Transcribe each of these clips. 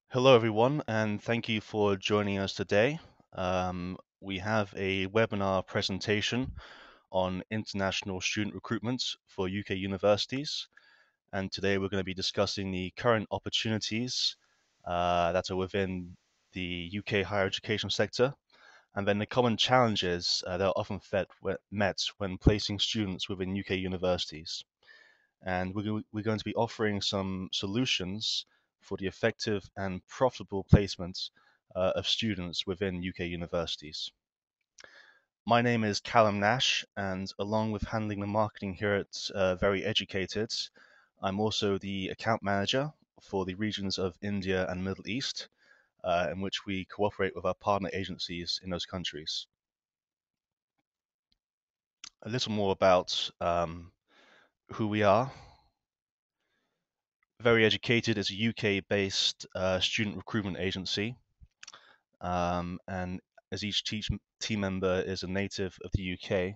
Hello, everyone, and thank you for joining us today. We have a webinar presentation on international student recruitment for UK universities, and today we're going to be discussing the current opportunities that are within the UK higher education sector, and then the common challenges that are often met when placing students within UK universities. And we're going to be offering some solutions for the effective and profitable placement of students within UK universities. My name is Callum Nash, and along with handling the marketing here at Very Educated, I'm also the account manager for the regions of India and Middle East, in which we cooperate with our partner agencies in those countries. A little more about who we are. Very Educated is a UK-based student recruitment agency, and as each team member is a native of the UK,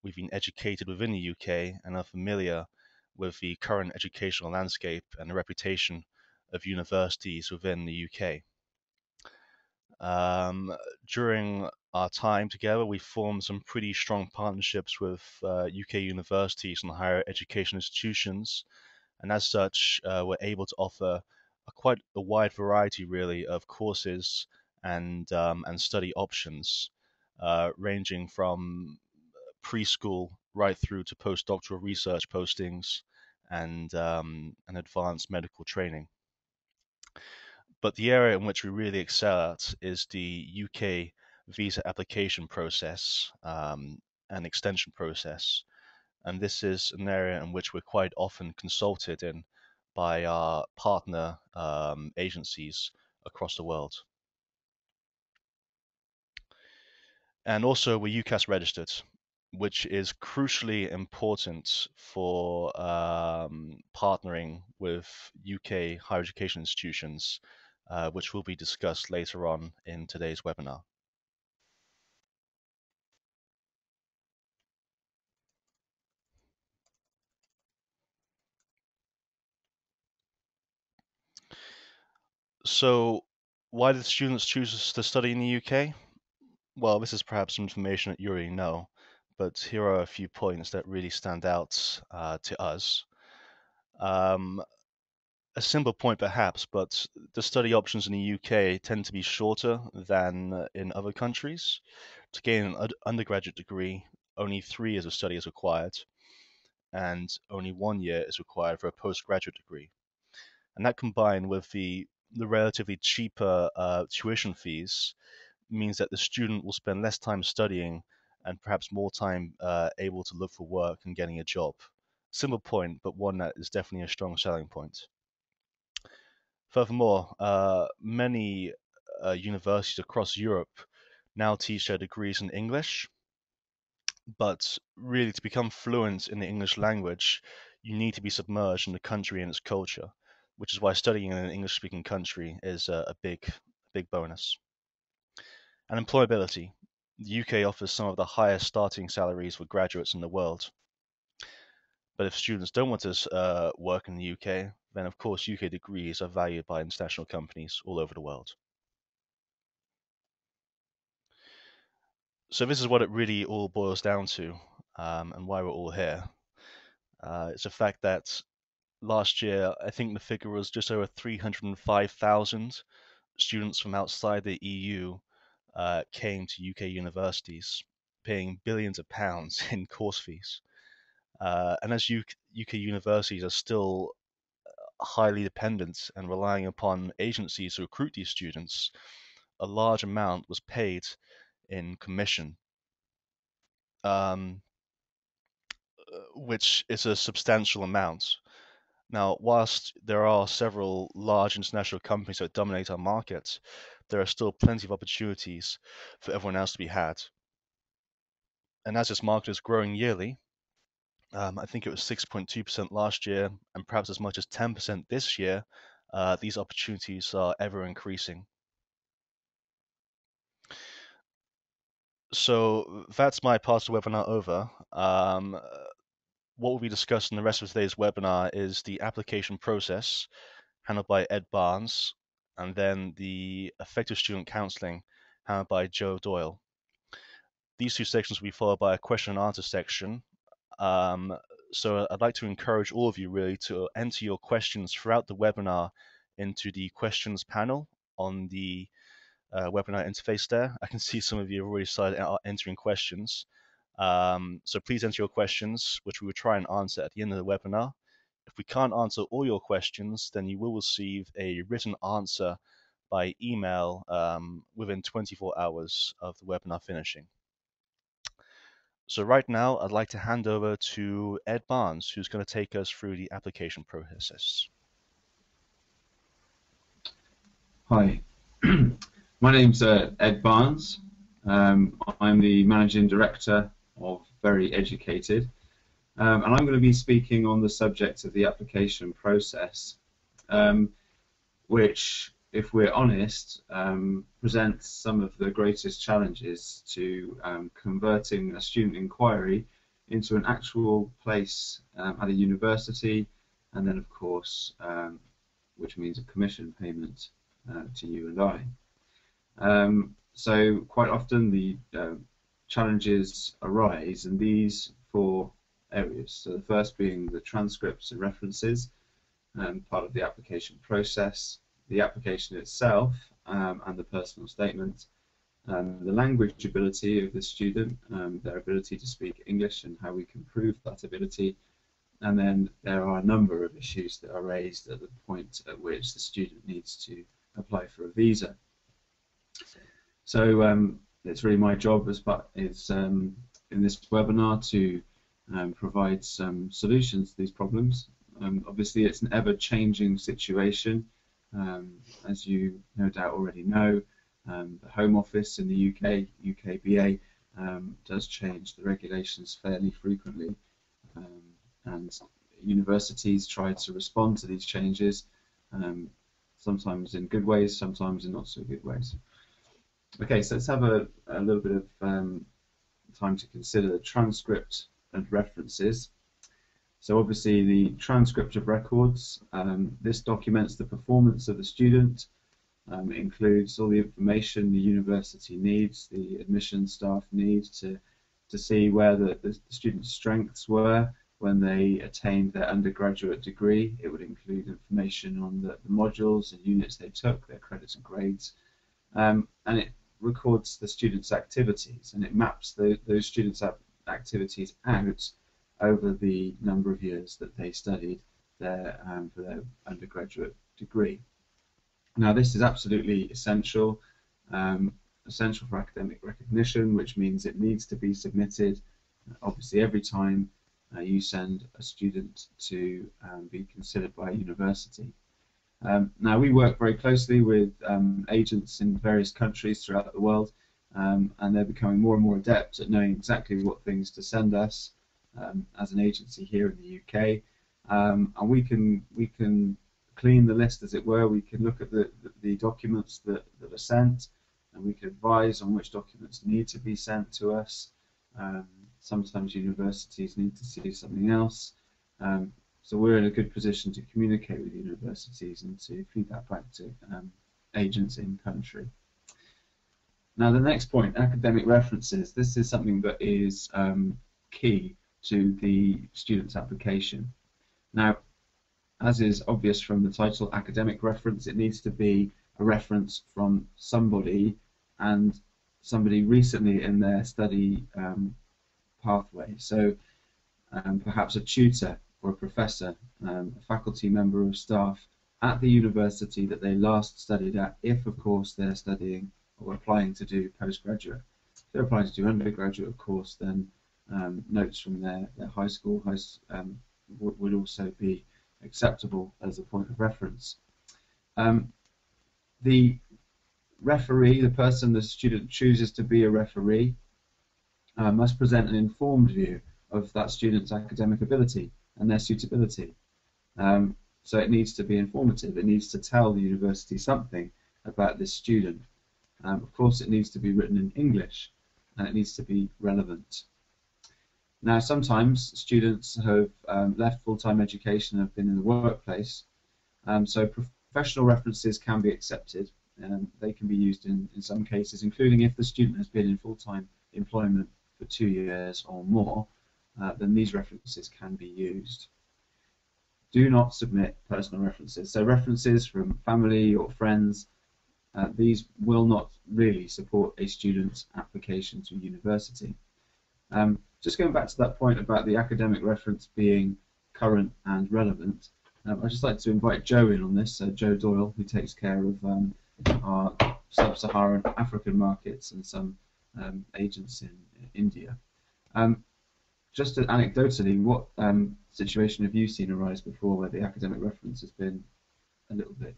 we've been educated within the UK and are familiar with the current educational landscape and the reputation of universities within the UK. During our time together, we formed some pretty strong partnerships with UK universities and higher education institutions, and as such, we're able to offer quite a wide variety, really, of courses and study options, ranging from preschool right through to postdoctoral research postings and advanced medical training. But the area in which we really excel at is the UK visa application process and extension process. And this is an area in which we're quite often consulted in by our partner agencies across the world. And also, we're UCAS registered, which is crucially important for partnering with UK higher education institutions, which will be discussed later on in today's webinar. So, why did students choose to study in the UK? Well, this is perhaps some information that you already know, but here are a few points that really stand out to us. Um, a simple point perhaps, but the study options in the UK tend to be shorter than in other countries. To gain an undergraduate degree, only 3 years of study is required, and only 1 year is required for a postgraduate degree. And that combined with the relatively cheaper tuition fees means that the student will spend less time studying and perhaps more time able to look for work and getting a job. Simple point, but one that is definitely a strong selling point. Furthermore, many universities across Europe now teach their degrees in English, but really to become fluent in the English language, you need to be submerged in the country and its culture, which is why studying in an English-speaking country is a big bonus. And employability. The UK offers some of the highest starting salaries for graduates in the world. But if students don't want to work in the UK, then of course UK degrees are valued by international companies all over the world. So this is what it really all boils down to, and why we're all here. It's a fact that last year, I think the figure was just over 305,000 students from outside the EU came to UK universities, paying billions of pounds in course fees. And as UK universities are still highly dependent and relying upon agencies to recruit these students, a large amount was paid in commission, um, which is a substantial amount. Now, whilst there are several large international companies that dominate our market, there are still plenty of opportunities for everyone else to be had. And as this market is growing yearly, I think it was 6.2% last year, and perhaps as much as 10% this year, these opportunities are ever increasing. So that's my part of the webinar over. What will be discussed in the rest of today's webinar is the application process handled by Ed Barnes, and then the Effective Student Counselling, handled by Joe Doyle. These two sections will be followed by a question and answer section. So I'd like to encourage all of you really to enter your questions throughout the webinar into the questions panel on the webinar interface there. I can see some of you have already started entering questions. So please enter your questions, which we will try and answer at the end of the webinar. If we can't answer all your questions, then you will receive a written answer by email within 24 hours of the webinar finishing. So right now, I'd like to hand over to Ed Barnes, who's going to take us through the application process. Hi, my name's Ed Barnes. I'm the Managing Director of Very Educated, and I'm going to be speaking on the subject of the application process, which, if we're honest, presents some of the greatest challenges to converting a student inquiry into an actual place at a university, and then of course, which means a commission payment to you and I. So quite often the challenges arise in these four areas. So the first being the transcripts and references, part of the application process, the application itself and the personal statement, the language ability of the student, their ability to speak English and how we can prove that ability, and then there are a number of issues that are raised at the point at which the student needs to apply for a visa. So it's really my job in this webinar to provide some solutions to these problems. Obviously, it's an ever-changing situation. As you no doubt already know, the Home Office in the UK, UKBA, does change the regulations fairly frequently, and universities try to respond to these changes, sometimes in good ways, sometimes in not so good ways. Okay, so let's have a little bit of time to consider the transcript and references. So obviously the transcript of records, this documents the performance of the student. It includes all the information the university needs, the admission staff need to see where the student's strengths were when they attained their undergraduate degree. It would include information on the modules and units they took, their credits and grades, and it records the students' activities, and it maps those students' activities out over the number of years that they studied for their undergraduate degree. Now, this is absolutely essential, essential for academic recognition, which means it needs to be submitted, obviously, every time you send a student to be considered by a university. Now, we work very closely with agents in various countries throughout the world, and they're becoming more and more adept at knowing exactly what things to send us as an agency here in the UK, and we can clean the list, as it were. We can look at the documents that are sent, and we can advise on which documents need to be sent to us. Sometimes universities need to see something else. So we're in a good position to communicate with universities and to feed that back to agents in country. Now, the next point, academic references. This is something that is key to the student's application. Now, as is obvious from the title, academic reference, it needs to be a reference from somebody, and somebody recently in their study pathway. So perhaps a tutor or a professor, a faculty member of staff at the university that they last studied at, if of course they're studying or applying to do postgraduate. If they're applying to do undergraduate, of course, then notes from their high school would also be acceptable as a point of reference. The referee, the person the student chooses to be a referee, must present an informed view of that student's academic ability and their suitability. So it needs to be informative. It needs to tell the university something about this student. Of course, it needs to be written in English, and it needs to be relevant. Now, sometimes students have left full-time education and have been in the workplace, so Professional references can be accepted. They can be used in some cases, including if the student has been in full-time employment for 2 years or more, then these references can be used. Do not submit personal references. So references from family or friends, these will not really support a student's application to university. Just going back to that point about the academic reference being current and relevant, I'd just like to invite Joe in on this, Joe Doyle, who takes care of our sub-Saharan African markets and some agents in India. Just anecdotally, what situation have you seen arise before where the academic reference has been a little bit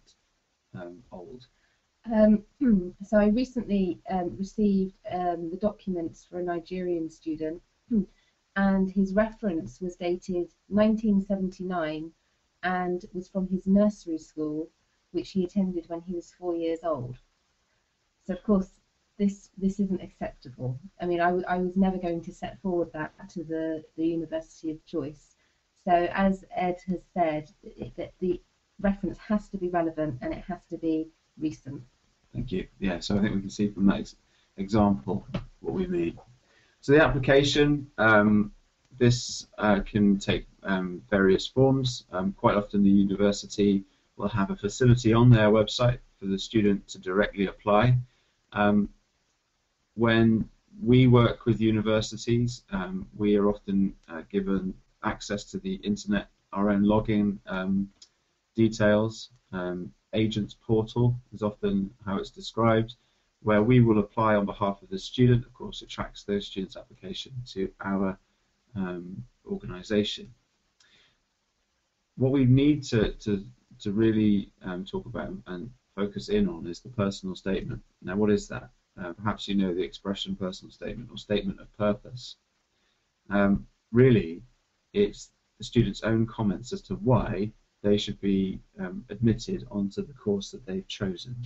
old? So I recently received the documents for a Nigerian student, and his reference was dated 1979 and was from his nursery school, which he attended when he was 4 years old. So of course this isn't acceptable. I mean, I was never going to set forward that to the university of choice. So as Ed has said, the reference has to be relevant and it has to be recent. Thank you. Yeah, so I think we can see from that example what we mean. So the application, this can take various forms. Quite often the university will have a facility on their website for the student to directly apply. When we work with universities, we are often given access to the internet, our own login details. Agents portal is often how it's described, where we will apply on behalf of the student. Of course, it tracks those students' application to our organisation. What we need to really talk about and focus in on is the personal statement. Now, what is that? Perhaps you know the expression personal statement or statement of purpose. Really, it's the student's own comments as to why they should be admitted onto the course that they've chosen.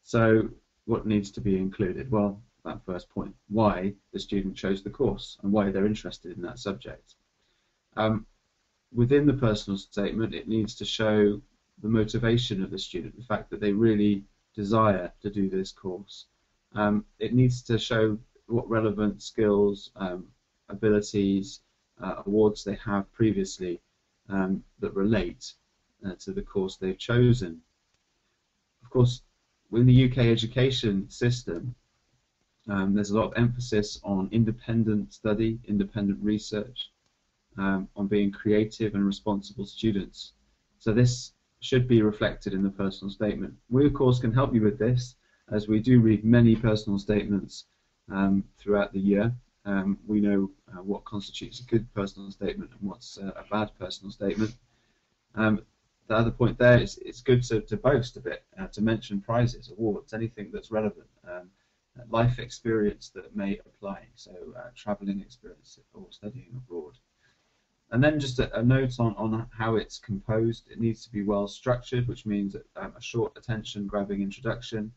So what needs to be included? Well, that first point, why the student chose the course and why they're interested in that subject. Within the personal statement, it needs to show the motivation of the student, the fact that they really desire to do this course. It needs to show what relevant skills, abilities, awards they have previously that relate to the course they've chosen. Of course, in the UK education system, there's a lot of emphasis on independent study, independent research, on being creative and responsible students. So this should be reflected in the personal statement. We, of course, can help you with this, as we do read many personal statements throughout the year. We know what constitutes a good personal statement and what's a bad personal statement. The other point there is it's good to boast a bit, to mention prizes, awards, anything that's relevant, life experience that may apply, so travelling experience or studying abroad. And then just a note on how it's composed. It needs to be well structured, which means a short attention-grabbing introduction,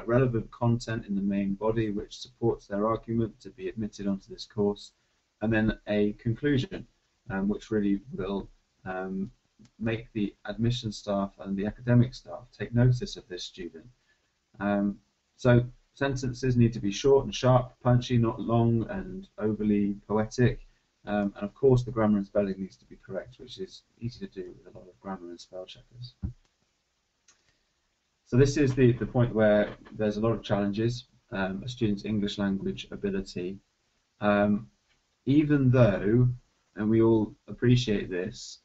relevant content in the main body which supports their argument to be admitted onto this course, and then a conclusion which really will make the admission staff and the academic staff take notice of this student. So sentences need to be short and sharp, punchy, not long and overly poetic. And of course the grammar and spelling needs to be correct, which is easy to do with a lot of grammar and spell checkers. So this is the point where there's a lot of challenges, a student's English language ability. Even though, and we all appreciate this,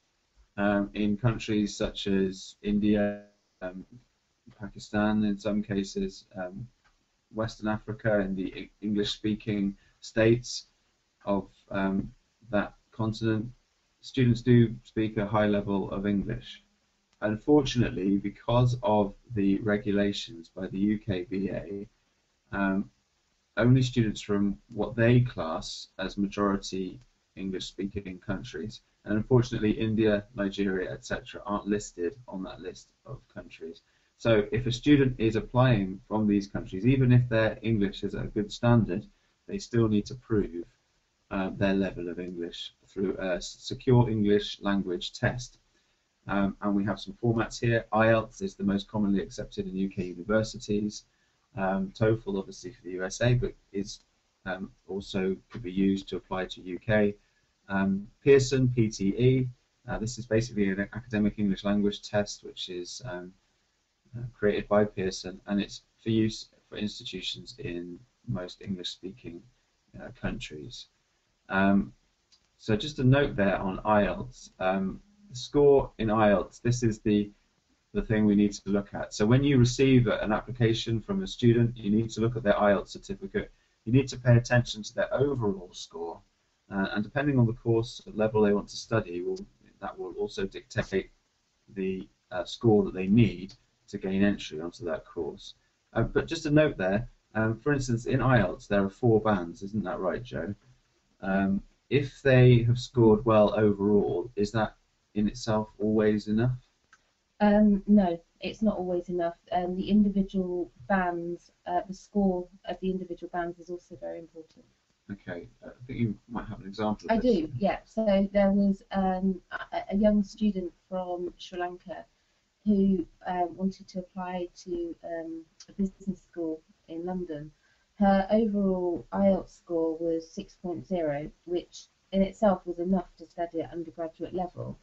in countries such as India, Pakistan in some cases, Western Africa and the English-speaking states of that continent, students do speak a high level of English. Unfortunately, because of the regulations by the UK HEI, only students from what they class as majority English-speaking countries, and unfortunately India, Nigeria, etc. aren't listed on that list of countries. So if a student is applying from these countries, even if their English is at a good standard, they still need to prove their level of English through a secure English language test. And we have some formats here. IELTS is the most commonly accepted in UK universities. TOEFL, obviously, for the USA, but is also could be used to apply to UK. Pearson, PTE. This is basically an academic English language test, which is created by Pearson, and it's for use for institutions in most English-speaking countries. So just a note there on IELTS. The score in IELTS, this is the thing we need to look at. So when you receive an application from a student, you need to look at their IELTS certificate. You need to pay attention to their overall score, and depending on the course level they want to study, that will also dictate the score that they need to gain entry onto that course. But just a note there, for instance, in IELTS there are 4 bands, isn't that right, Joe? If they have scored well overall, is that in itself always enough? No, it's not always enough. The individual bands, the score of the individual bands is also very important. Okay, I think you might have an example of I this. do, yeah. So there was a young student from Sri Lanka who wanted to apply to a business school in London. Her overall IELTS score was 6.0, which in itself was enough to study at undergraduate level.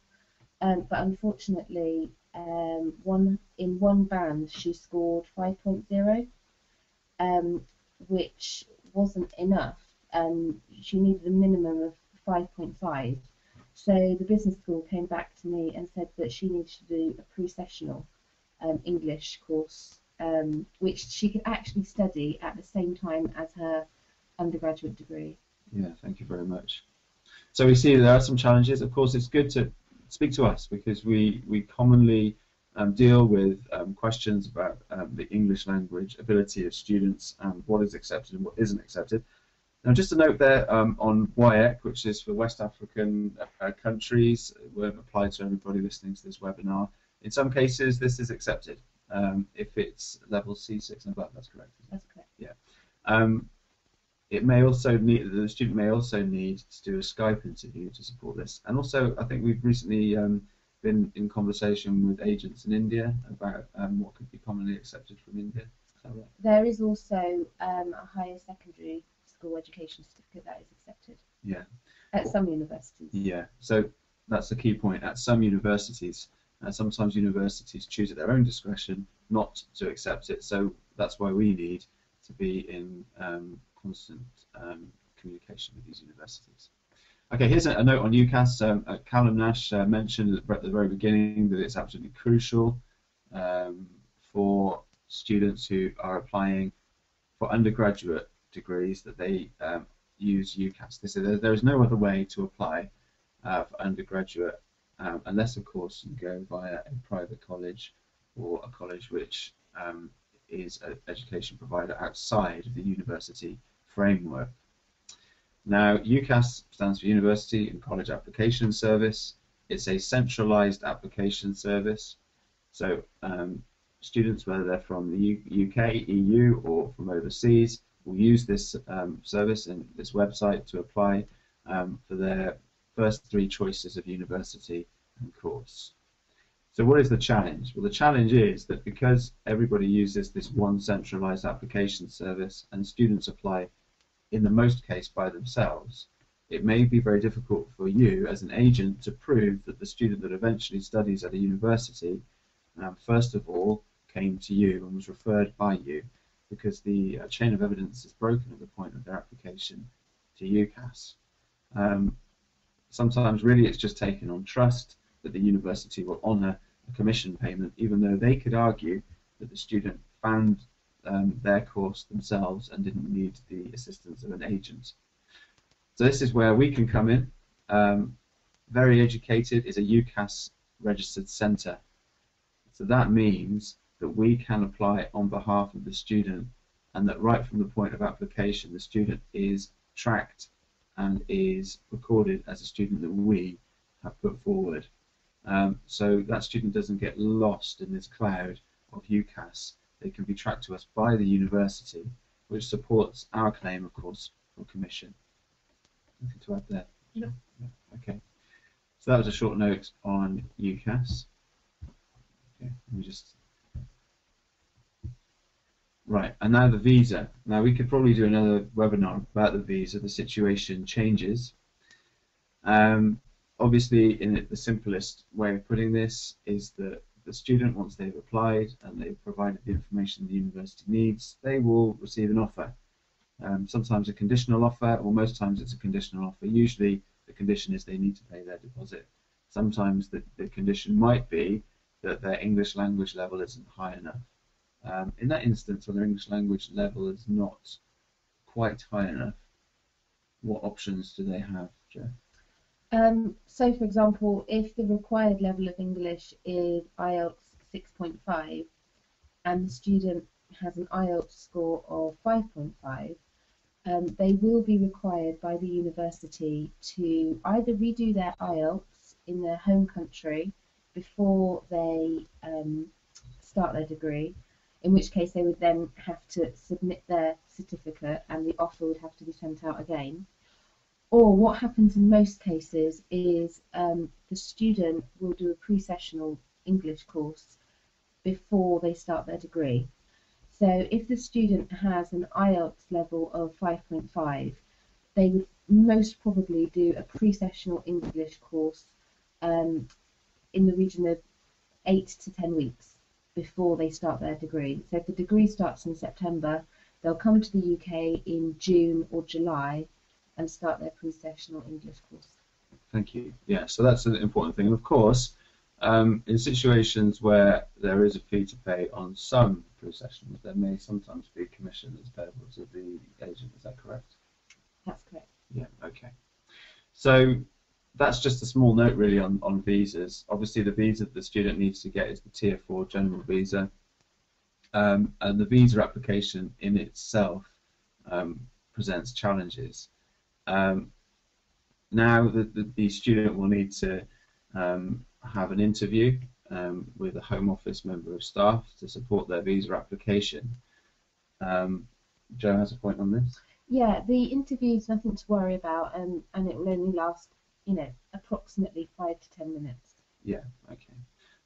But unfortunately, in one band she scored 5.0, which wasn't enough. She needed a minimum of 5.5. So the business school came back to me and said that she needed to do a pre-sessional English course, which she could actually study at the same time as her undergraduate degree. Yeah, thank you very much. So we see there are some challenges. Of course, it's good to speak to us because we commonly deal with questions about the English language ability of students and what is accepted and what isn't accepted. Now, just a note there on WIEC, which is for West African countries. It won't apply to everybody listening to this webinar. In some cases, this is accepted if it's level C6 and above. That's correct. That's correct. Yeah. It may also need, the student may also need to do a Skype interview to support this. And also, I think we've recently been in conversation with agents in India about what could be commonly accepted from India. Is that right? There is also a higher secondary school education certificate that is accepted. Yeah. At some universities. Yeah. So that's a key point. At some universities, sometimes universities choose at their own discretion not to accept it. So that's why we need to be in constant communication with these universities. Okay, here's a note on UCAS. Callum Nash mentioned at the very beginning that it's absolutely crucial for students who are applying for undergraduate degrees that they use UCAS. There is no other way to apply for undergraduate unless, of course, you go via a private college or a college which is an education provider outside of the university framework. Now, UCAS stands for University and College Application Service. It's a centralised application service. So students, whether they're from the UK, EU, or from overseas, will use this service and this website to apply for their first 3 choices of university and course. So what is the challenge? Well, the challenge is that because everybody uses this one centralised application service and students apply in the most case by themselves, it may be very difficult for you as an agent to prove that the student that eventually studies at a university first of all came to you and was referred by you, because the chain of evidence is broken at the point of their application to UCAS. Sometimes really it's just taken on trust that the university will honour a commission payment, even though they could argue that the student found their course themselves and didn't need the assistance of an agent. So this is where we can come in. Very Educated is a UCAS registered centre. So that means that we can apply on behalf of the student, and that right from the point of application the student is tracked and is recorded as a student that we have put forward. So that student doesn't get lost in this cloud of UCAS. They can be tracked to us by the university, which supports our claim, of course, for commission. Nothing to add there? No. Okay. So that was a short note on UCAS. Okay, let me just. Right, and now the visa. Now we could probably do another webinar about the visa. The situation changes. Obviously, the simplest way of putting this is that the student, once they've applied and they've provided the information the university needs, they will receive an offer. Sometimes a conditional offer, or most times it's a conditional offer. Usually the condition is they need to pay their deposit. Sometimes the condition might be that their English language level isn't high enough. In that instance, where their English language level is not quite high enough, what options do they have, Jeff? So, for example, if the required level of English is IELTS 6.5 and the student has an IELTS score of 5.5, they will be required by the university to either redo their IELTS in their home country before they start their degree, in which case they would then have to submit their certificate and the offer would have to be sent out again. Or what happens in most cases is the student will do a pre-sessional English course before they start their degree. So if the student has an IELTS level of 5.5, they would most probably do a pre-sessional English course in the region of 8 to 10 weeks before they start their degree. So if the degree starts in September, they'll come to the UK in June or July and start their pre-sessional English course. Thank you. Yeah, so that's an important thing. And of course, in situations where there is a fee to pay on some pre-sessions, there may sometimes be a commission that's payable to the agent. Is that correct? That's correct. Yeah, okay. So that's just a small note really on visas. Obviously the visa that the student needs to get is the Tier 4 general visa. And the visa application in itself presents challenges. Now the student will need to have an interview with a Home Office member of staff to support their visa application. Joe has a point on this? Yeah, the interview is nothing to worry about, and it will only last, approximately 5 to 10 minutes. Yeah, okay.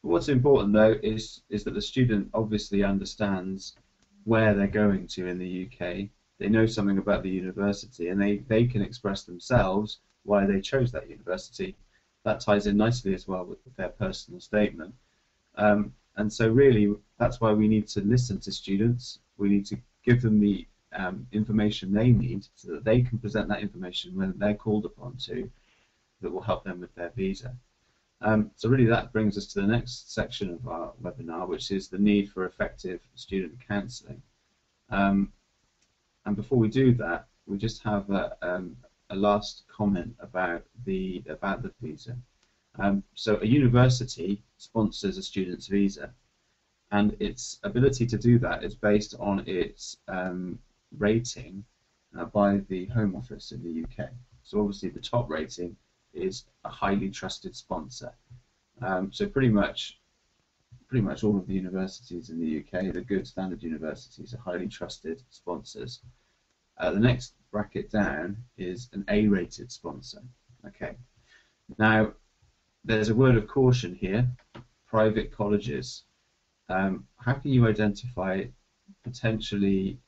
But what's important though is that the student obviously understands where they're going to in the UK. They know something about the university, and they can express themselves why they chose that university. That ties in nicely as well with their personal statement. And so really, that's why we need to listen to students. We need to give them the information they need so that they can present that information when they're called upon to, that will help them with their visa. So really that brings us to the next section of our webinar, which is the need for effective student counselling. And before we do that, we just have a last comment about the visa. So a university sponsors a student's visa, and its ability to do that is based on its rating by the Home Office in the UK. So obviously the top rating is a highly trusted sponsor. So pretty much all of the universities in the UK, the good standard universities, are highly trusted sponsors. The next bracket down is an A-rated sponsor. Okay. Now, there's a word of caution here. Private colleges. How can you identify potentially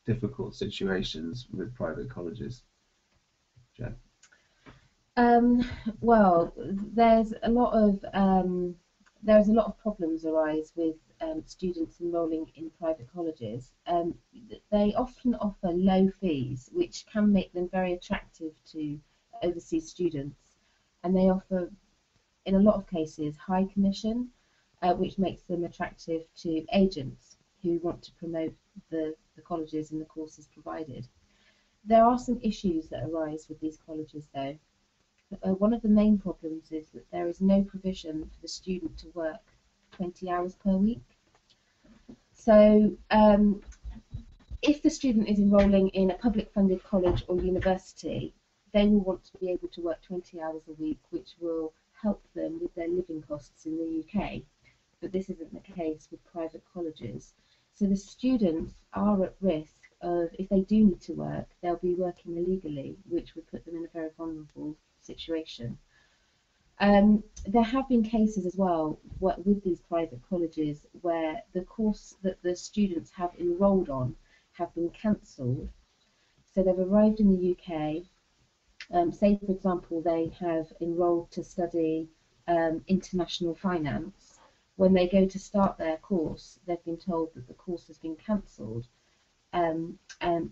difficult situations with private colleges, Jeff? Well, there's a lot of problems arise with students enrolling in private colleges. They often offer low fees, which can make them very attractive to overseas students, and they offer, in a lot of cases, high commission, which makes them attractive to agents who want to promote the colleges and the courses provided. There are some issues that arise with these colleges, though. One of the main problems is that there is no provision for the student to work 20 hours per week. So if the student is enrolling in a public funded college or university, they will want to be able to work 20 hours a week, which will help them with their living costs in the UK. But this isn't the case with private colleges. So the students are at risk of, if they do need to work, they'll be working illegally, which would put them in a very vulnerable situation. There have been cases as well with these private colleges where the course that the students have enrolled on have been cancelled. So they've arrived in the UK, say for example they have enrolled to study international finance. When they go to start their course, they've been told that the course has been cancelled, but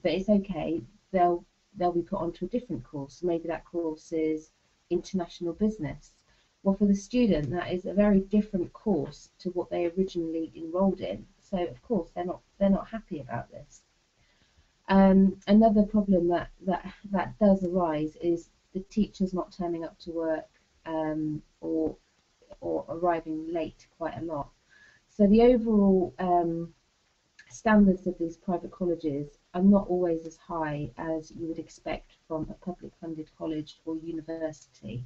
it's okay, they'll be put onto a different course. Maybe that course is international business. Well, for the student, that is a very different course to what they originally enrolled in. So of course they're not happy about this. Another problem that does arise is the teachers not turning up to work, or arriving late quite a lot. So the overall standards of these private colleges are not always as high as you would expect from a public funded college or university.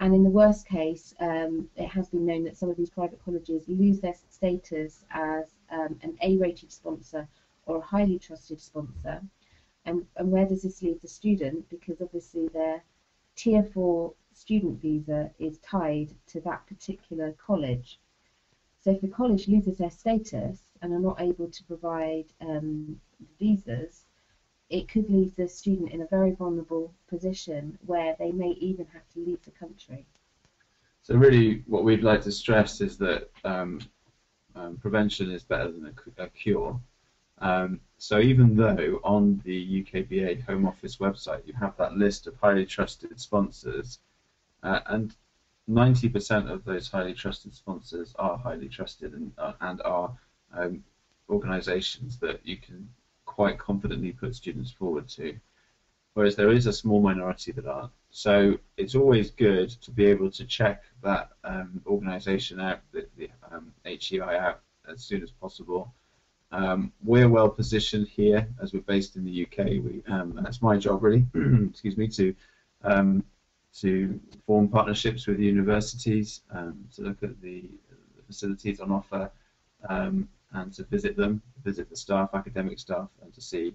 And in the worst case, it has been known that some of these private colleges lose their status as an A-rated sponsor or a highly trusted sponsor. And where does this leave the student? Because obviously their Tier 4 student visa is tied to that particular college. So if the college loses their status and are not able to provide visas, it could leave the student in a very vulnerable position where they may even have to leave the country. So really what we'd like to stress is that prevention is better than a cure. So even though on the UKBA Home Office website you have that list of highly trusted sponsors, and 90% of those highly trusted sponsors are highly trusted and are organisations that you can quite confidently put students forward to, whereas there is a small minority that aren't. So it's always good to be able to check that organisation out, the HEI out, as soon as possible. We're well positioned here as we're based in the UK. That's my job really, excuse me, to form partnerships with universities, to look at the facilities on offer, and to visit them, visit the staff, academic staff, and to see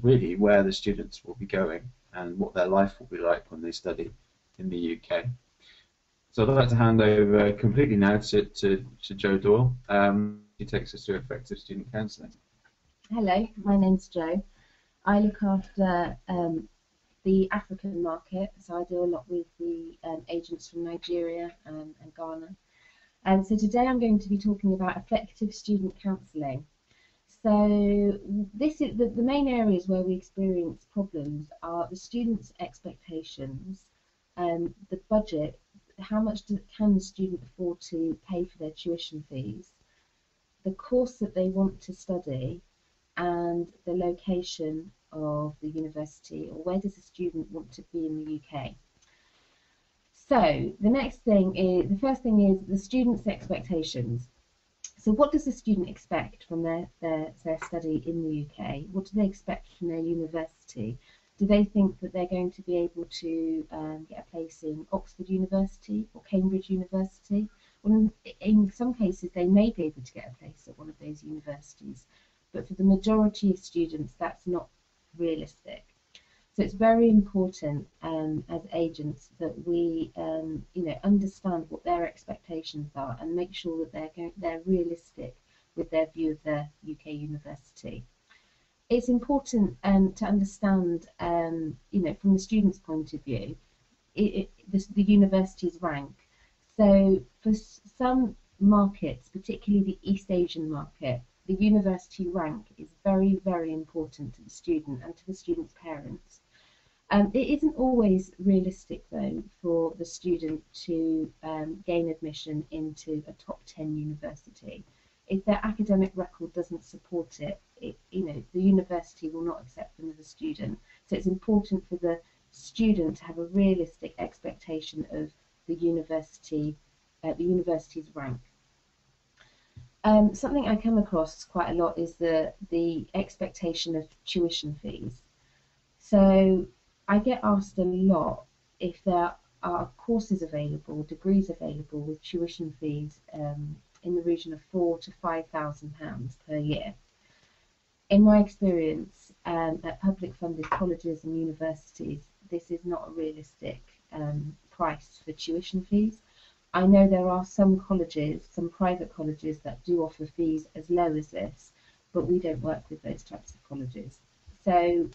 really where the students will be going and what their life will be like when they study in the UK. So I'd like to hand over completely now to Jo Doyle. She takes us through effective student counselling. Hello, my name's Jo. I look after the African market, so I do a lot with the agents from Nigeria and Ghana. And so today I'm going to be talking about effective student counselling. So this is the main areas where we experience problems are the students' expectations, the budget, how much can the student afford to pay for their tuition fees, the course that they want to study, and the location of the university, or where does the student want to be in the UK. So the first thing is the student's expectations. So what does the student expect from their study in the UK? What do they expect from their university? Do they think that they're going to be able to get a place in Oxford University or Cambridge University? Well, in some cases they may be able to get a place at one of those universities, but for the majority of students that's not realistic. So it's very important as agents that we understand what their expectations are and make sure that they're realistic with their view of their UK university. It's important to understand, from the student's point of view, the university's rank. So for some markets, particularly the East Asian market, the university rank is very, very important to the student and to the student's parents. It isn't always realistic, though, for the student to gain admission into a top 10 university. If their academic record doesn't support it, the university will not accept them as a student. So it's important for the student to have a realistic expectation of the university's rank. Something I come across quite a lot is the expectation of tuition fees. So I get asked a lot if there are courses available, degrees available with tuition fees in the region of £4,000 to £5,000 per year. In my experience at public funded colleges and universities, this is not a realistic price for tuition fees. I know there are some colleges, some private colleges, that do offer fees as low as this, but we don't work with those types of colleges. So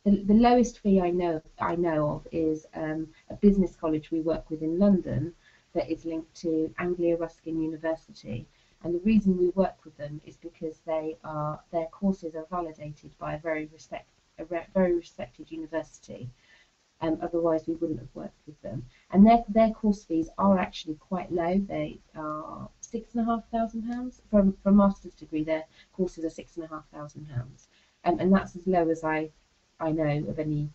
the lowest fee I know of is a business college we work with in London that is linked to Anglia Ruskin University. And the reason we work with them is because their courses are validated by a very respected university. Otherwise, we wouldn't have worked with them. And their course fees are actually quite low. They are £6,500 from a master's degree. Their courses are £6,500, and that's as low as I know of any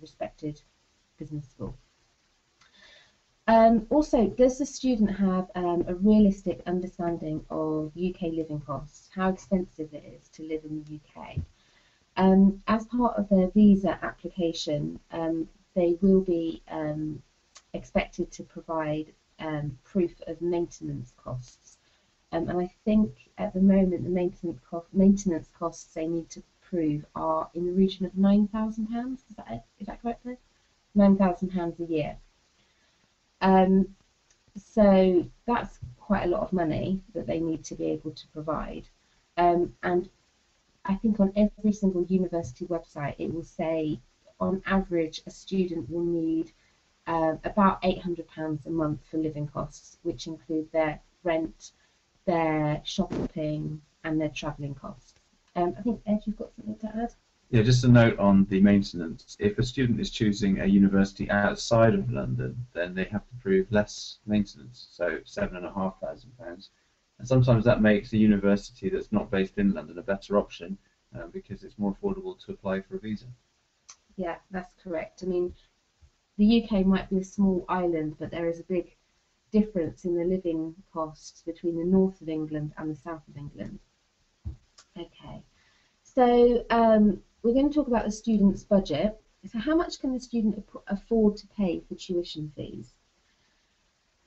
respected business school. Also, does the student have a realistic understanding of UK living costs, how expensive it is to live in the UK? As part of their visa application, they will be expected to provide proof of maintenance costs. And I think at the moment the maintenance costs they need to prove are in the region of £9,000. Is that correct? £9,000 a year. So that's quite a lot of money that they need to be able to provide. And I think on every single university website it will say on average a student will need about £800 a month for living costs, which include their rent, their shopping and their travelling costs. I think Ed, you've got something to add? Yeah, just a note on the maintenance. If a student is choosing a university outside of London, then they have to prove less maintenance, so £7,500. And sometimes that makes a university that's not based in London a better option because it's more affordable to apply for a visa. Yeah, that's correct. I mean, the UK might be a small island, but there is a big difference in the living costs between the north of England and the south of England. Okay, so we're going to talk about the student's budget. So how much can the student afford to pay for tuition fees?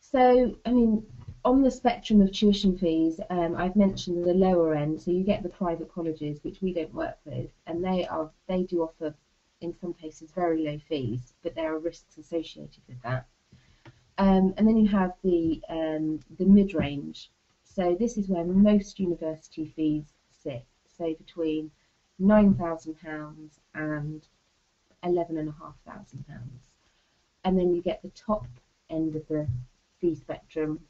So, I mean, on the spectrum of tuition fees, I've mentioned the lower end, so you get the private colleges, which we don't work with, and they do offer, in some cases, very low fees, but there are risks associated with that. And then you have the mid-range. So this is where most university fees sit, so between £9,000 and £11,500. And then you get the top end of the fee spectrum,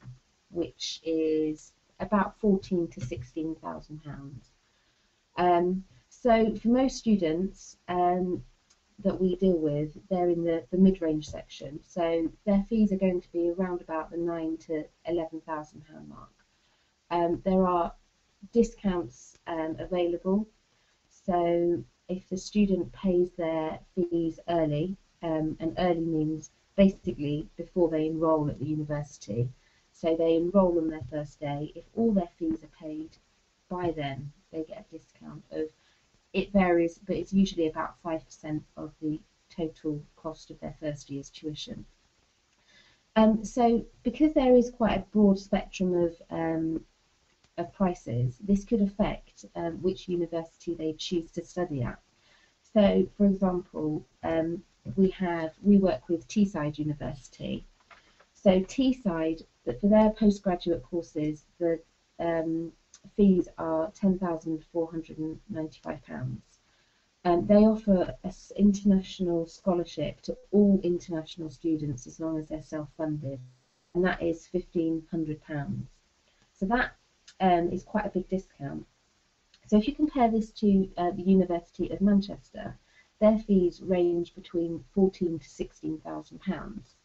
which is about £14,000 to £16,000. So for most students that we deal with, they're in the mid-range section. So their fees are going to be around about the £9,000 to £11,000 mark. There are discounts available. So if the student pays their fees early, and early means basically before they enrol at the university, so they enrol on their first day, if all their fees are paid by then, they get a discount of, it varies, but it's usually about 5% of the total cost of their first year's tuition. So because there is quite a broad spectrum of prices, this could affect which university they choose to study at. So, for example, we work with Teesside University. So Teesside, for their postgraduate courses, the fees are £10,495. They offer an international scholarship to all international students as long as they're self-funded, and that is £1,500. So that is quite a big discount. So if you compare this to the University of Manchester, their fees range between £14,000 to £16,000.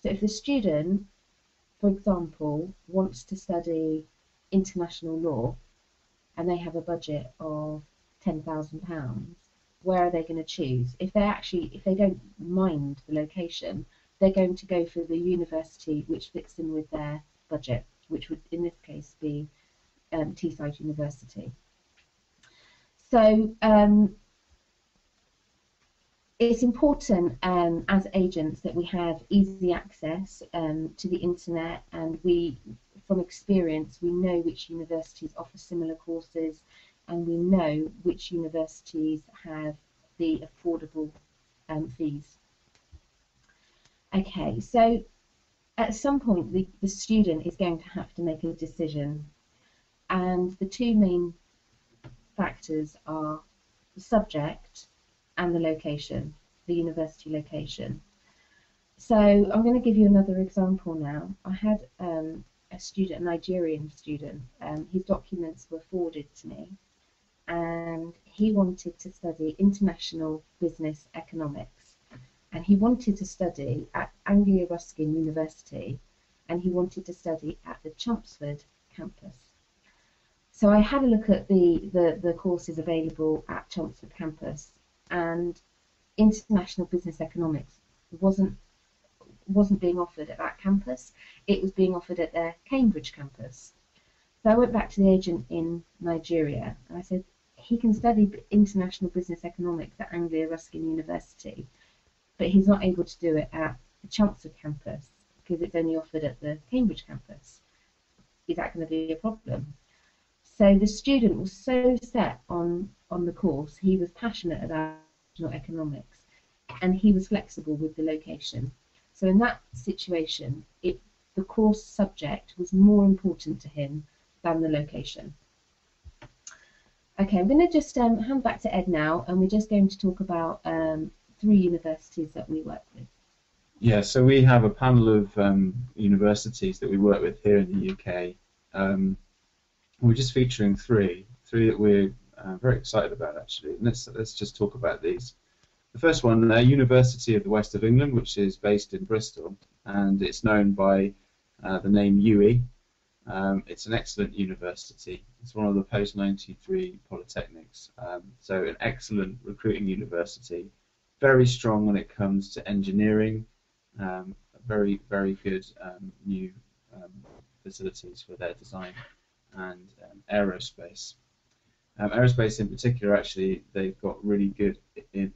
So if the student, for example, wants to study international law and they have a budget of £10,000, where are they going to choose? If they don't mind the location, they're going to go for the university which fits in with their budget, which would in this case be Teesside University. So it's important as agents that we have easy access to the internet, and from experience, we know which universities offer similar courses, and we know which universities have the affordable fees. Okay, so at some point the student is going to have to make a decision, and the two main factors are the subject and the location, the university location. So I'm going to give you another example now. I had a student, a Nigerian student, his documents were forwarded to me, and he wanted to study international business economics, and he wanted to study at Anglia Ruskin University, and he wanted to study at the Chelmsford campus. So I had a look at the courses available at Chelmsford campus, and international business economics wasn't being offered at that campus. It was being offered at their Cambridge campus. So I went back to the agent in Nigeria and I said, he can study international business economics at Anglia Ruskin University, but he's not able to do it at the Chelmsford campus because it's only offered at the Cambridge campus. Is that going to be a problem? So the student was so set on the course, he was passionate about international economics, and he was flexible with the location. So in that situation, the course subject was more important to him than the location. Okay, I'm going to just hand back to Ed now, and we're just going to talk about 3 universities that we work with. Yeah, so we have a panel of universities that we work with here in the UK. We're just featuring three that we're very excited about, actually. And let's just talk about these. The first one, University of the West of England, which is based in Bristol, and it's known by the name UWE. It's an excellent university. It's one of the post-93 polytechnics, so an excellent recruiting university. Very strong when it comes to engineering. Very, very good new facilities for their design and aerospace. Aerospace in particular, actually, they've got really good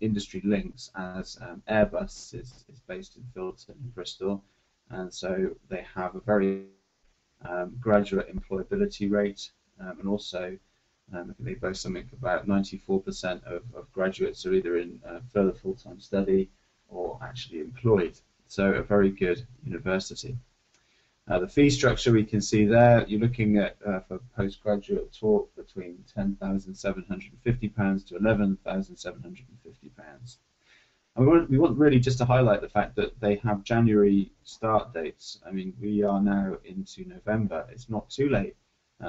industry links, as Airbus is based in Filton in Bristol, and so they have a very graduate employability rate, and also I think they boast something about 94% of graduates are either in further full-time study or actually employed, so a very good university. The fee structure we can see there, you're looking at for postgraduate talk between £10,750 to £11,750. And we want really just to highlight the fact that they have January start dates. I mean, we are now into November. It's not too late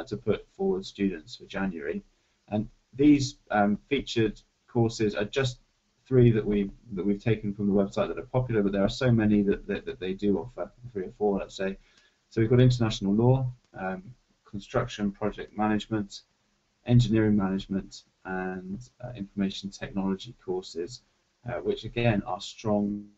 to put forward students for January. And these featured courses are just 3 that we've taken from the website that are popular, but there are so many that they do offer, 3 or 4, let's say. So we've got international law, construction project management, engineering management, and information technology courses, which again are strong.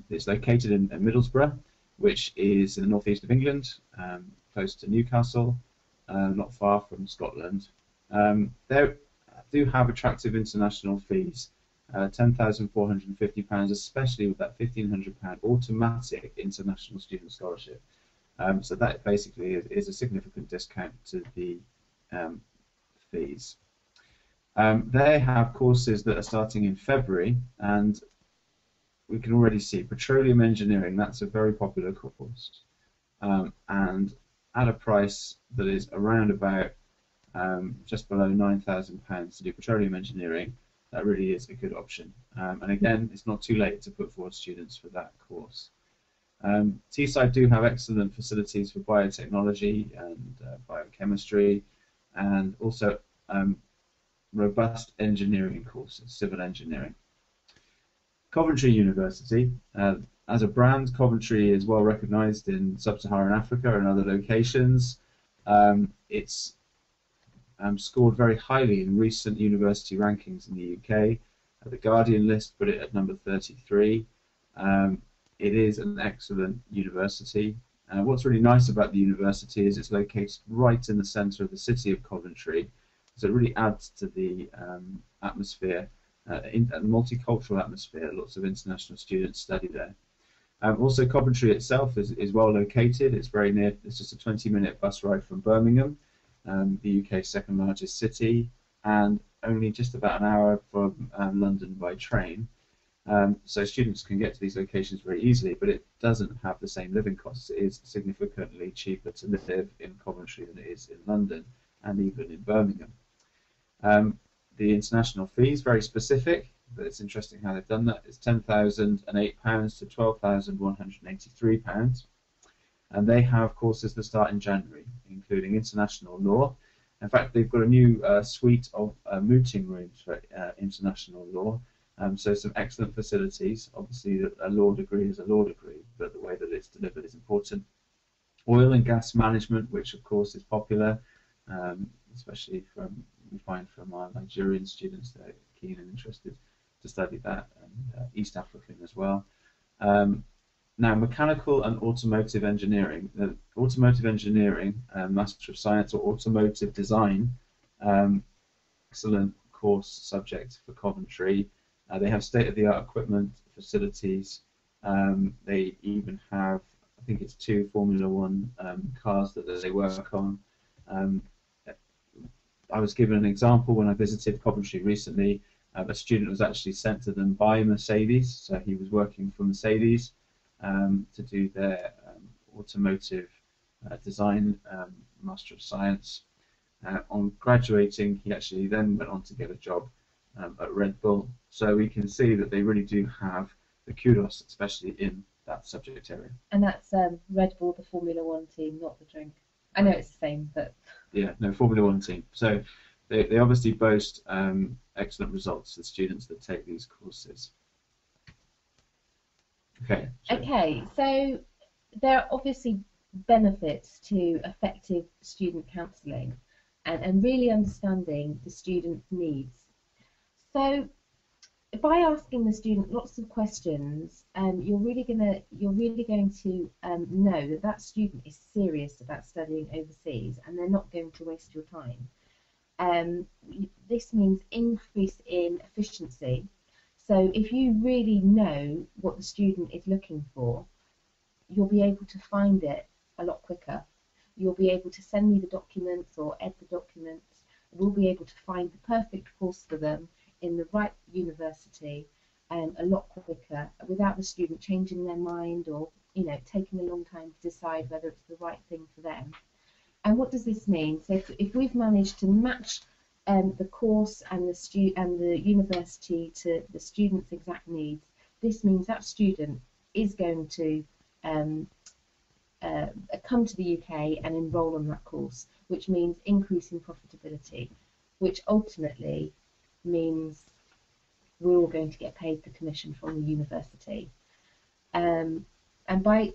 It's located in Middlesbrough, which is in the northeast of England, close to Newcastle, not far from Scotland. They do have attractive international fees, £10,450, especially with that £1,500 automatic international student scholarship. So that basically is a significant discount to the fees. They have courses that are starting in February, and we can already see petroleum engineering, that's a very popular course, and at a price that is around about just below £9,000 to do petroleum engineering. That really is a good option, and again, it's not too late to put forward students for that course. Teesside do have excellent facilities for biotechnology and biochemistry, and also robust engineering courses, civil engineering. Coventry University, As a brand, Coventry is well recognised in sub-Saharan Africa and other locations. It's scored very highly in recent university rankings in the UK. The Guardian list put it at number 33. It is an excellent university. What's really nice about the university is it's located right in the centre of the city of Coventry, so it really adds to the atmosphere, a multicultural atmosphere. Lots of international students study there. Also, Coventry itself is well located. It's very near. It's just a 20-minute bus ride from Birmingham, the UK's second largest city, and only just about an hour from London by train. So students can get to these locations very easily, but it doesn't have the same living costs. It is significantly cheaper to live in Coventry than it is in London and even in Birmingham. The international fee is very specific, but it's interesting how they've done that. It's £10,008 to £12,183, and they have courses that start in January, including international law. In fact, they've got a new suite of mooting rooms for international law. So some excellent facilities. Obviously, a law degree is a law degree, but the way that it's delivered is important. Oil and gas management, which of course is popular, especially we find from our Nigerian students, they're keen and interested to study that, and East African as well. Now, mechanical and automotive engineering. The automotive engineering, Master of Science or automotive design, excellent course subject for Coventry. They have state-of-the-art equipment, facilities. They even have, I think it's 2 Formula One cars that they work on. I was given an example when I visited Coventry recently. A student was actually sent to them by Mercedes, so he was working for Mercedes to do their automotive design Master of Science. On graduating, he actually then went on to get a job at Red Bull. So we can see that they really do have the kudos, especially in that subject area. And that's Red Bull, the Formula One team, not the drink. I know it's the same, but... Yeah, no, Formula One team. So they obviously boast excellent results for students that take these courses. Okay. Okay, so there are obviously benefits to effective student counselling and really understanding the student's needs. So by asking the student lots of questions, you're really going to know that that student is serious about studying overseas, and they're not going to waste your time. This means increase in efficiency. So if you really know what the student is looking for, you'll be able to find it a lot quicker. You'll be able to send me the documents or Ed the documents. We'll be able to find the perfect course for them in the right university a lot quicker, without the student changing their mind or taking a long time to decide whether it's the right thing for them. And what does this mean? So if we've managed to match the course and the university to the student's exact needs, this means that student is going to come to the UK and enrol on that course, which means increasing profitability, which ultimately means we're all going to get paid the commission from the university. And by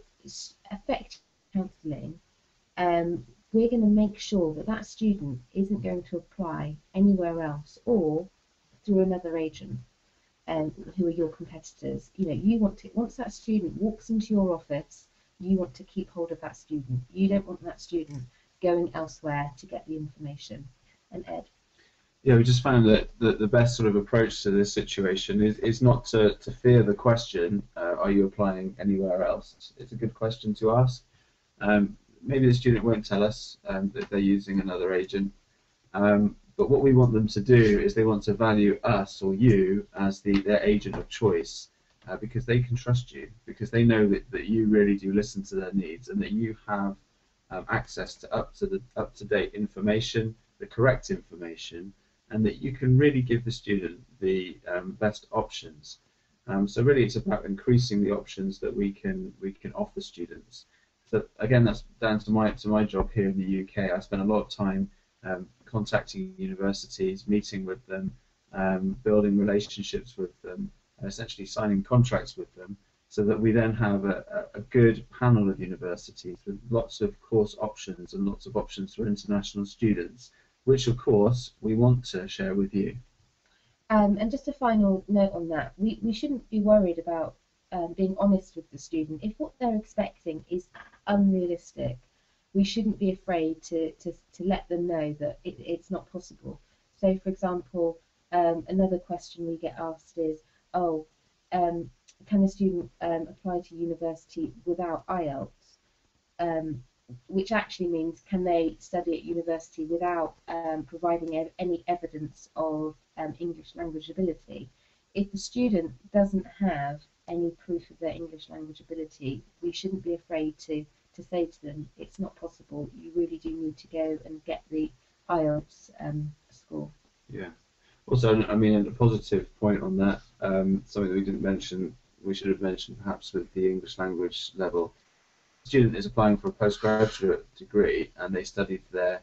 effective counselling, we're going to make sure that that student isn't going to apply anywhere else or through another agent who are your competitors. You want to, once that student walks into your office, you want to keep hold of that student. You don't want that student going elsewhere to get the information. And Ed? Yeah, we just found that the best sort of approach to this situation is not to fear the question, are you applying anywhere else? It's a good question to ask. Maybe the student won't tell us that they're using another agent, but what we want them to do is they want to value us or you as their agent of choice, because they can trust you, because they know that you really do listen to their needs and that you have access to up-to-date information, the correct information, and that you can really give the student the best options. So really, it's about increasing the options that we can offer students. So again, that's down to my job here in the UK. I spend a lot of time contacting universities, meeting with them, building relationships with them, essentially signing contracts with them, so that we then have a good panel of universities with lots of course options and lots of options for international students, which of course we want to share with you. And just a final note on that, we shouldn't be worried about being honest with the student. If what they're expecting is unrealistic, we shouldn't be afraid to let them know that it's not possible. So, for example, another question we get asked is, oh, can a student apply to university without IELTS? Which actually means, can they study at university without providing any evidence of English language ability? If the student doesn't have any proof of their English language ability, we shouldn't be afraid to say to them, it's not possible, you really do need to go and get the IELTS score. Yeah. Also, I mean, a positive point on that, something that we didn't mention, we should have mentioned perhaps with the English language level. The student is applying for a postgraduate degree and they studied their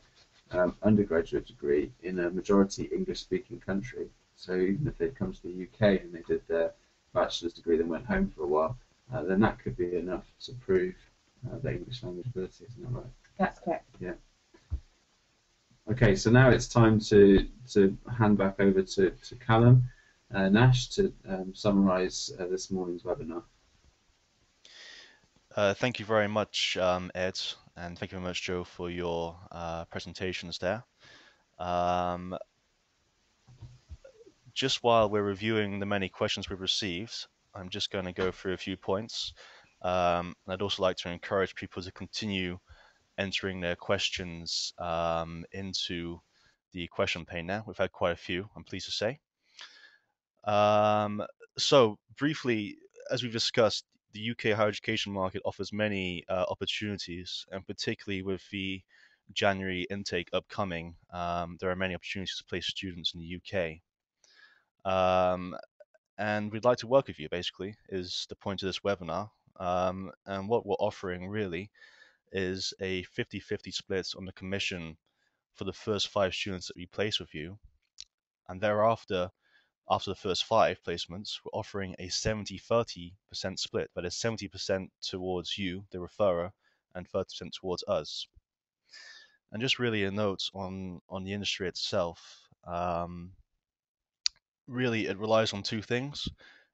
undergraduate degree in a majority English-speaking country. So even if they'd come to the UK and they did their bachelor's degree, then went home for a while, then that could be enough to prove their English language ability, isn't that right? That's correct. Yeah. Okay, so now it's time to hand back over to Callum Nash to summarise this morning's webinar. Thank you very much, Ed, and thank you very much, Joe, for your presentations there. Just while we're reviewing the many questions we've received, I'm just going to go through a few points. I'd also like to encourage people to continue entering their questions into the question pane now. We've had quite a few, I'm pleased to say. So briefly, as we've discussed, the UK higher education market offers many opportunities, and particularly with the January intake upcoming, there are many opportunities to place students in the UK. And we'd like to work with you, basically, is the point of this webinar. And what we're offering really is a 50-50 split on the commission for the first 5 students that we place with you. And thereafter, after the first 5 placements, we're offering a 70-30% split, that is 70% towards you, the referrer, and 30% towards us. And just really a note on the industry itself. Really, it relies on 2 things.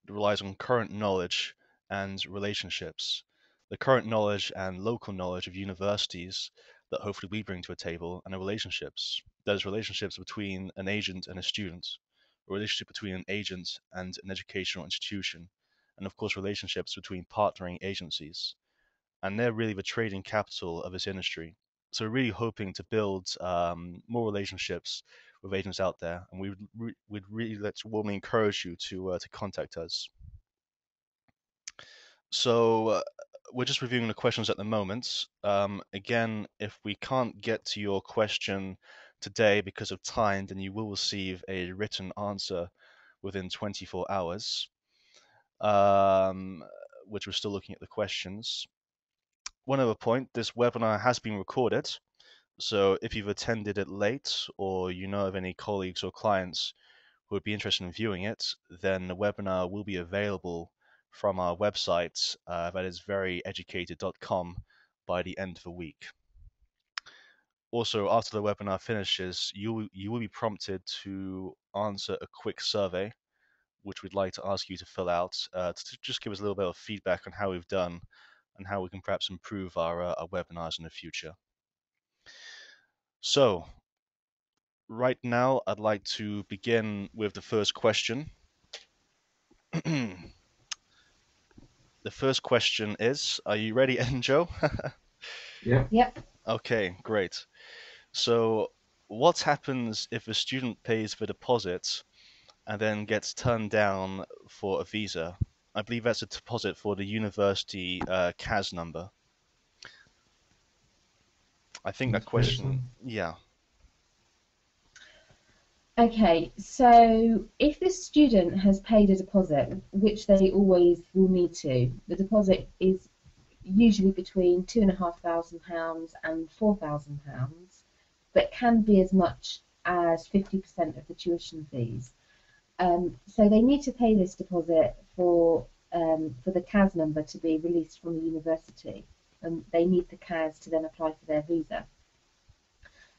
It relies on current knowledge and relationships. The current knowledge and local knowledge of universities that hopefully we bring to a table, and the relationships. There's relationships between an agent and a student, a relationship between an agent and an educational institution, and of course relationships between partnering agencies. And they're really the trading capital of this industry. So we're really hoping to build more relationships with agents out there, and we'd really like to warmly encourage you to contact us. So we're just reviewing the questions at the moment. Again, if we can't get to your question today because of time, then you will receive a written answer within 24 hours, which we're still looking at the questions. One other point, this webinar has been recorded. So if you've attended it late, or you know of any colleagues or clients who would be interested in viewing it, then the webinar will be available from our website, that is veryeducated.com, by the end of the week. Also, after the webinar finishes, you will be prompted to answer a quick survey, which we'd like to ask you to fill out to just give us a little bit of feedback on how we've done and how we can perhaps improve our webinars in the future. So, right now, I'd like to begin with the first question. The first question is, are you ready, Ed and Joe? Yeah. Yep. Okay, great. So, what happens if a student pays the deposit and then gets turned down for a visa? I believe that's a deposit for the university CAS number. I think that question, yeah. Okay, so if the student has paid a deposit, which they always will need to, the deposit is usually between £2,500 and £4,000, but can be as much as 50% of the tuition fees. So they need to pay this deposit for for the CAS number to be released from the university, and they need the CAS to then apply for their visa.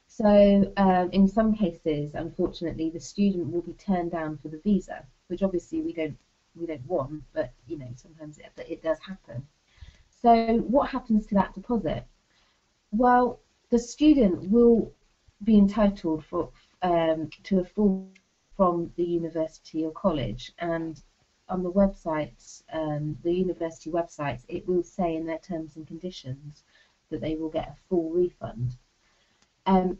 So in some cases, unfortunately, the student will be turned down for the visa, which obviously we don't want, but you know, sometimes it does happen. So what happens to that deposit? Well, the student will be entitled to a full from the university or college, and on the websites, the university websites, it will say in their terms and conditions that they will get a full refund. And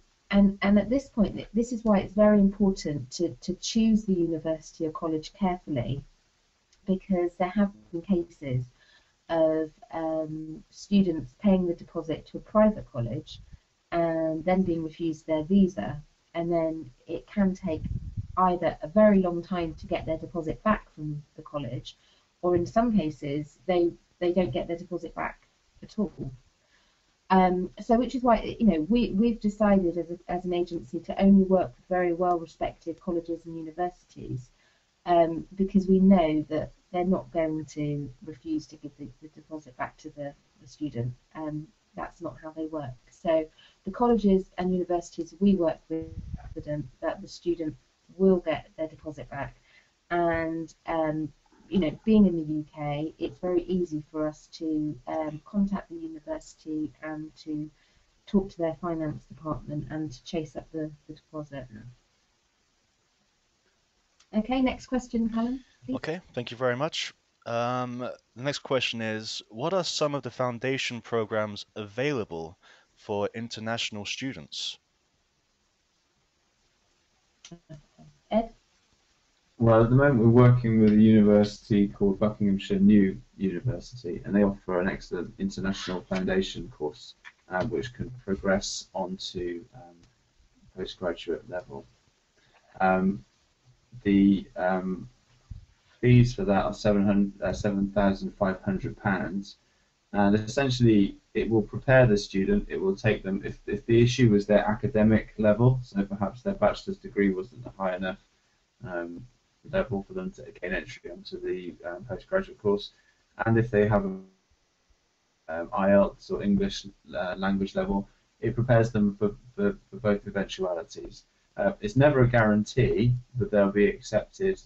at this point, this is why it's very important to choose the university or college carefully, because there have been cases of students paying the deposit to a private college and then being refused their visa, and then it can take either a very long time to get their deposit back from the college, or in some cases they don't get their deposit back at all. So which is why, you know, we've decided as an agency to only work with very well-respected colleges and universities, because we know that they're not going to refuse to give the deposit back to the student. That's not how they work. So the colleges and universities we work with are confident that the student will get their deposit back, and you know, being in the UK, it's very easy for us to contact the university and to talk to their finance department and to chase up the deposit. Yeah. Okay, next question, Callum, please. Okay, thank you very much. The next question is, what are some of the foundation programs available for international students? Ed? Well, at the moment we're working with a university called Buckinghamshire New University, and they offer an excellent international foundation course, which can progress onto postgraduate level. The fees for that are £7,500, and essentially it will prepare the student. It will take them, if the issue was their academic level, so perhaps their bachelor's degree wasn't a high enough level for them to gain entry onto the postgraduate course, and if they have IELTS or English language level, it prepares them for both eventualities. It's never a guarantee that they'll be accepted.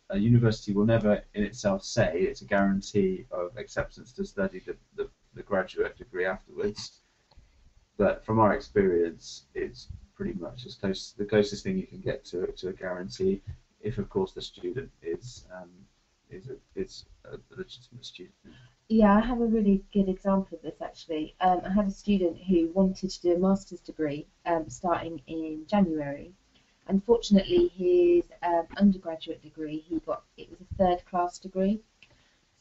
A university will never in itself say it's a guarantee of acceptance to study the graduate degree afterwards, but from our experience it's pretty much as close, the closest thing you can get to a guarantee, if of course the student is a legitimate student. Yeah, I have a really good example of this actually. I had a student who wanted to do a master's degree starting in January. Unfortunately, his undergraduate degree, it was a third-class degree,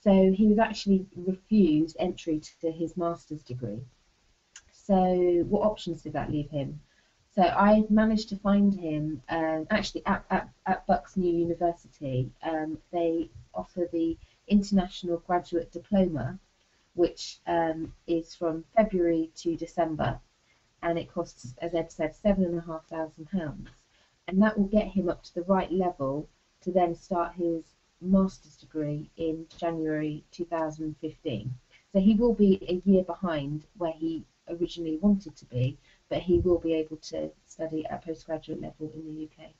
so he was actually refused entry to his master's degree. So what options did that leave him? So I managed to find him, actually at Bucks New University, they offer the International Graduate Diploma, which is from February to December, and it costs, as Ed said, £7,500, and that will get him up to the right level to then start his master's degree in January 2015. So he will be a year behind where he originally wanted to be, but he will be able to study at postgraduate level in the UK.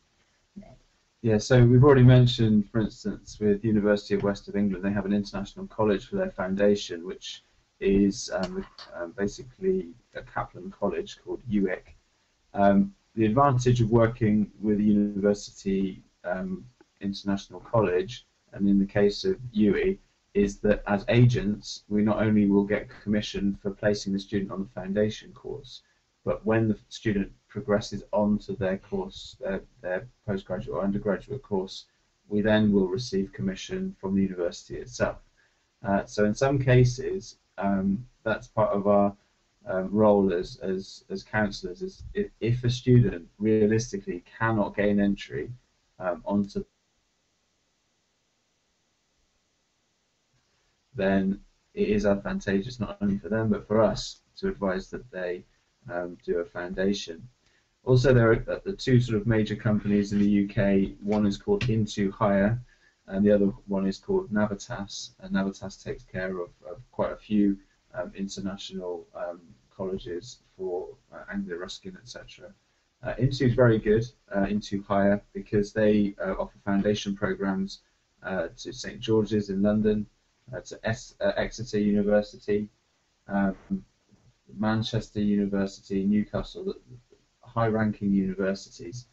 Yeah, so we've already mentioned, for instance, with University of West of England, they have an international college for their foundation, which is basically a Kaplan college called UIC. The advantage of working with a university international college, and in the case of UE, is that as agents, we not only will get commission for placing the student on the foundation course, but when the student progresses on to their course, their postgraduate or undergraduate course, we then will receive commission from the university itself. So in some cases, that's part of our role as counsellors, is if a student realistically cannot gain entry onto, then it is advantageous not only for them but for us to advise that they do a foundation. Also, there are the two sort of major companies in the UK. One is called Into Hire, and the other one is called Navitas, and Navitas takes care of quite a few international colleges for Anglo-Ruskin, etc. Into is very good, Into Higher, because they offer foundation programs to St George's in London, to Exeter University, um, Manchester University, Newcastle, high-ranking universities.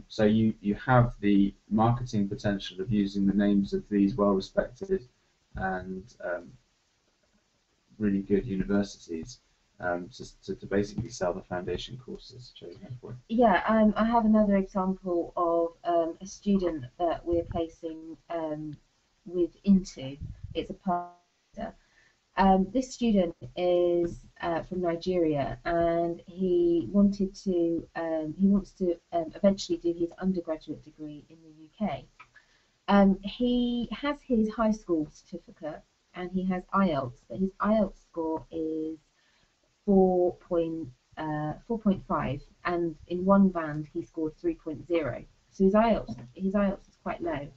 So you have the marketing potential of using the names of these well-respected and really good universities to basically sell the foundation courses. Yeah, I have another example of a student that we're placing with Into. It's a partner. This student is from Nigeria, and he wants to eventually do his undergraduate degree in the UK. He has his high school certificate and he has IELTS, but his IELTS score is 4.5, and in one band he scored 3.0. So his IELTS is quite low.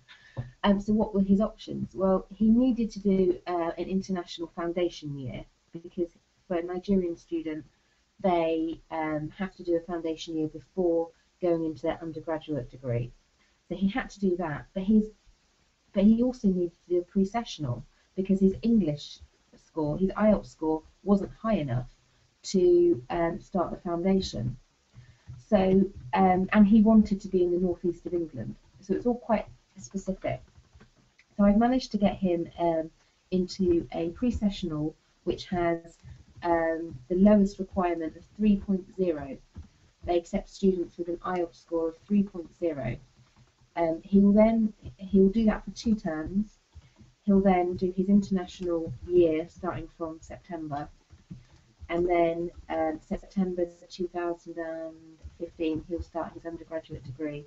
So what were his options? Well, he needed to do an international foundation year, because for a Nigerian student, they have to do a foundation year before going into their undergraduate degree. So he had to do that, but he also needed to do a pre-sessional, because his English score, his IELTS score, wasn't high enough to start the foundation. So and he wanted to be in the northeast of England, so it's all quite specific. So I've managed to get him into a pre-sessional which has the lowest requirement of 3.0. They accept students with an IELTS score of 3.0. He'll do that for 2 terms. He'll then do his international year starting from September, and then September 2015 he'll start his undergraduate degree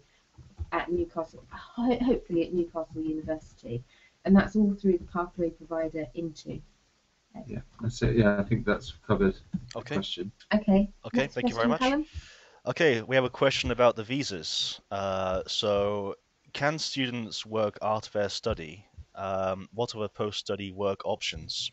at Newcastle, hopefully at Newcastle University, and that's all through the pathway provider Into. Yeah, that's it. Yeah, I think that's covered the question. Okay. Okay, thank you very much. Callum? Okay, we have a question about the visas. So, can students work after their study? What are the post-study work options?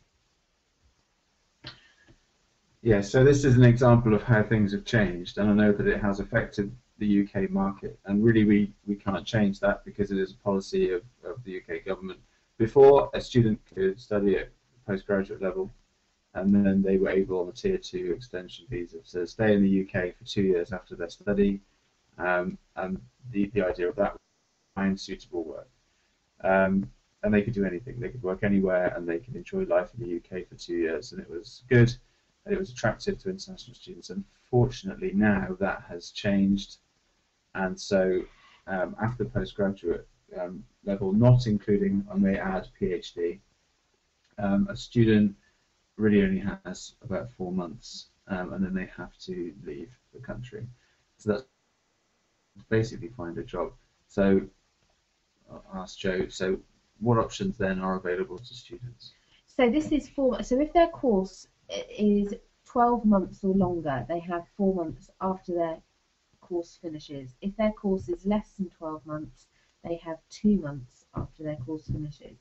Yeah, so this is an example of how things have changed, and I know that it has affected the UK market, and really we can't change that because it is a policy of the UK government. Before, a student could study at postgraduate level, and then they were able on a Tier 2 extension visa to stay in the UK for 2 years after their study, and the idea of that was to find suitable work. And they could do anything. They could work anywhere, and they could enjoy life in the UK for 2 years, and it was good. And it was attractive to international students. Unfortunately, now that has changed, and so after postgraduate level, not including, I may add, PhD, a student really only has about 4 months, and then they have to leave the country. So that's basically find a job. So I'll ask Joe, so what options then are available to students? So this is so if their course is 12 months or longer, they have 4 months after their course finishes. If their course is less than 12 months, they have 2 months after their course finishes.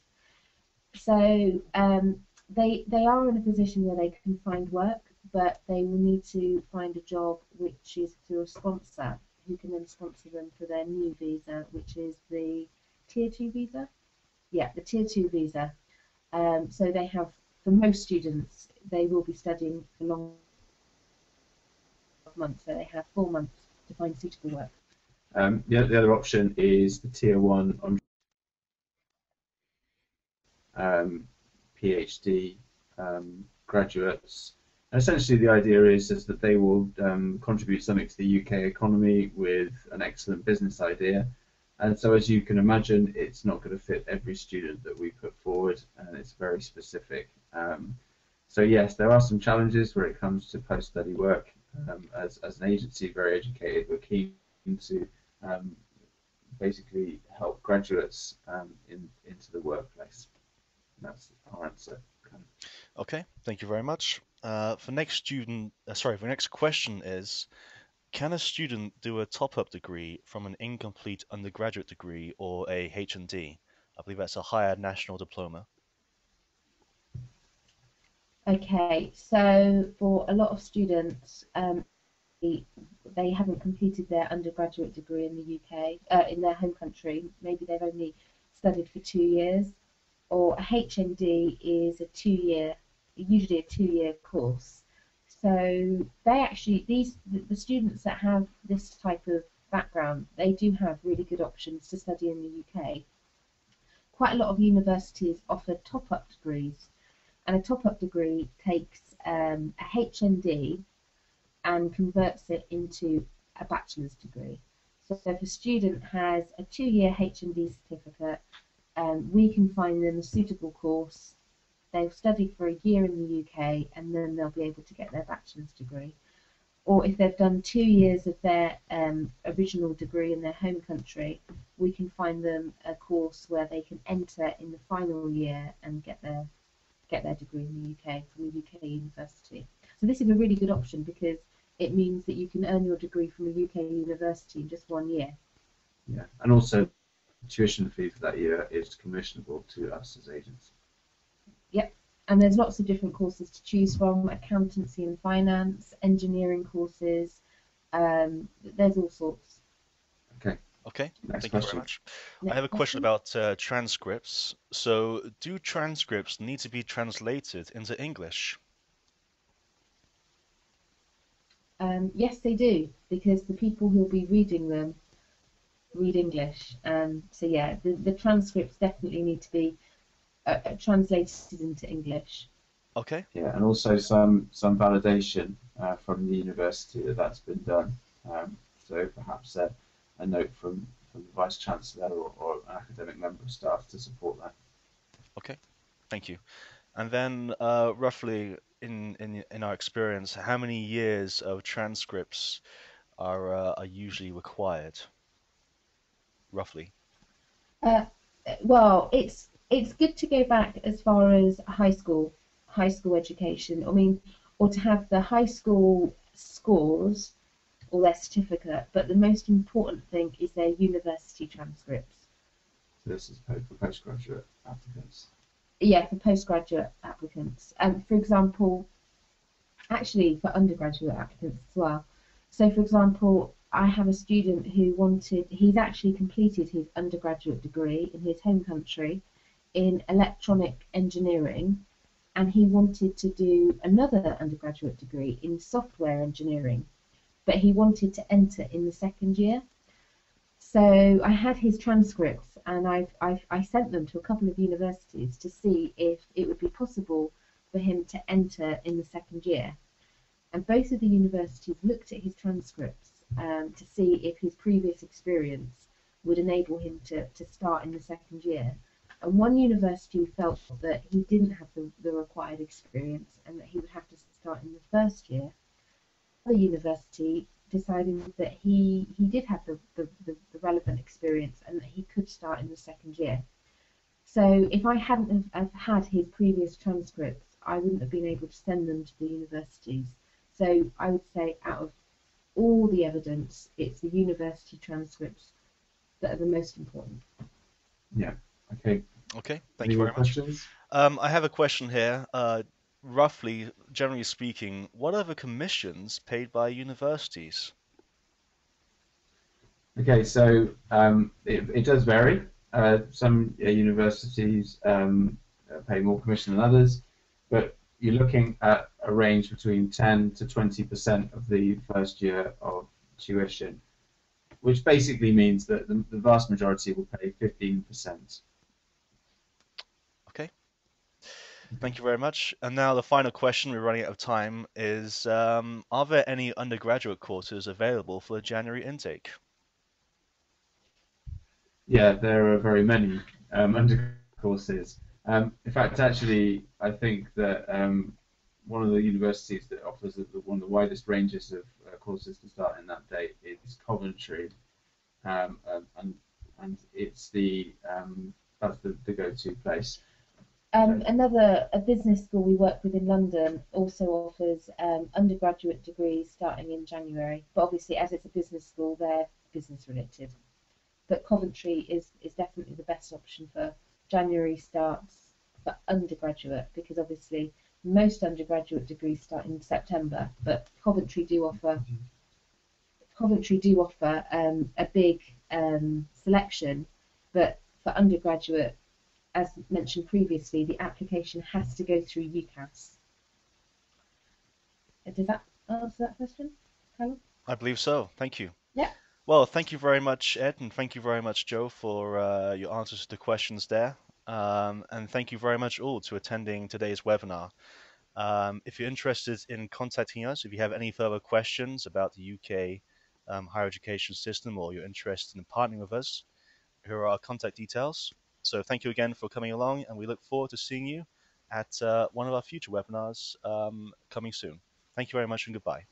So they are in a position where they can find work, but they will need to find a job which is through a sponsor, who can then sponsor them for their new visa, which is the Tier 2 visa. Yeah, the Tier 2 visa. So they have, for most students, they will be studying for long months, so they have 4 months to find suitable work. The other option is the Tier 1 PhD graduates. And essentially, the idea is that they will contribute something to the UK economy with an excellent business idea. And so, as you can imagine, it's not going to fit every student that we put forward, and it's very specific. So yes, there are some challenges where it comes to post-study work. As an agency, Very Educated, we're keen to basically help graduates into the workplace. And that's our answer. Okay, thank you very much. The next question is, can a student do a top-up degree from an incomplete undergraduate degree or a H&D? I believe that's a higher national diploma. Okay, so for a lot of students, they haven't completed their undergraduate degree in the UK, in their home country. Maybe they've only studied for 2 years, or a HND is usually a 2-year course. So they actually, the students that have this type of background, they do have really good options to study in the UK. Quite a lot of universities offer top-up degrees, and a top-up degree takes a HND and converts it into a bachelor's degree. So if a student has a 2-year HND certificate, we can find them a suitable course. They'll study for a year in the UK, and then they'll be able to get their bachelor's degree. Or if they've done 2 years of their original degree in their home country, we can find them a course where they can enter in the final year and get their degree in the UK from a UK university. So this is a really good option because it means that you can earn your degree from a UK university in just 1 year. Yeah, and also tuition fee for that year is commissionable to us as agents. Yep, and there's lots of different courses to choose from: accountancy and finance, engineering courses. There's all sorts. Okay. Okay, Next thank question. you very much. Next I have a question question. about transcripts. So, do transcripts need to be translated into English? Yes, they do, because the people who'll be reading them read English. So yeah, the transcripts definitely need to be translated into English. Okay. Yeah, and also some validation from the university that that's been done. So perhaps a note from the vice chancellor or an academic member of staff to support that. Okay, thank you. And then, roughly in our experience, how many years of transcripts are usually required? Roughly. Uh, well, it's good to go back as far as high school education. I mean, or to have the high school scores or their certificate. But the most important thing is their university transcripts. So this is for postgraduate applicants. Yeah, for postgraduate applicants. For example, actually for undergraduate applicants as well. So, for example, I have a student he's actually completed his undergraduate degree in his home country in electronic engineering, and he wanted to do another undergraduate degree in software engineering, but he wanted to enter in the second year. So I had his transcripts, and I sent them to a couple of universities to see if it would be possible for him to enter in the second year. And both of the universities looked at his transcripts to see if his previous experience would enable him to start in the second year. And one university felt that he didn't have the required experience and that he would have to start in the first year. The university decided that he did have the relevant experience and that he could start in the second year. So if I hadn't have had his previous transcripts, I wouldn't have been able to send them to the universities. So I would say out of all the evidence, it's the university transcripts that are the most important. Yeah. Okay. Okay, thank Any you more very much. questions? I have a question here. Roughly, generally speaking, what are the commissions paid by universities? Okay, so it does vary. Some universities pay more commission than others, but you're looking at a range between 10 to 20% of the first year of tuition, which basically means that the vast majority will pay 15%. Okay, thank you very much. And now the final question, we're running out of time, is are there any undergraduate courses available for the January intake? Yeah, there are very many undergraduate courses. In fact, actually, I think that one of the universities that offers one of the widest ranges of courses to start in that date is Coventry, and it's that's the go-to place. A business school we work with in London also offers undergraduate degrees starting in January. But obviously, as it's a business school, they're business related. But Coventry is definitely the best option for January starts for undergraduate, because obviously most undergraduate degrees start in September, but Coventry do offer a big selection, but for undergraduate, as mentioned previously, the application has to go through UCAS. Does that answer that question, Callum? I believe so. Thank you. Yeah. Well, thank you very much, Ed, and thank you very much, Joe, for your answers to the questions there. And thank you very much all to attending today's webinar. If you're interested in contacting us, if you have any further questions about the UK higher education system, or you're interested in partnering with us, here are our contact details. So thank you again for coming along, and we look forward to seeing you at one of our future webinars coming soon. Thank you very much, and goodbye.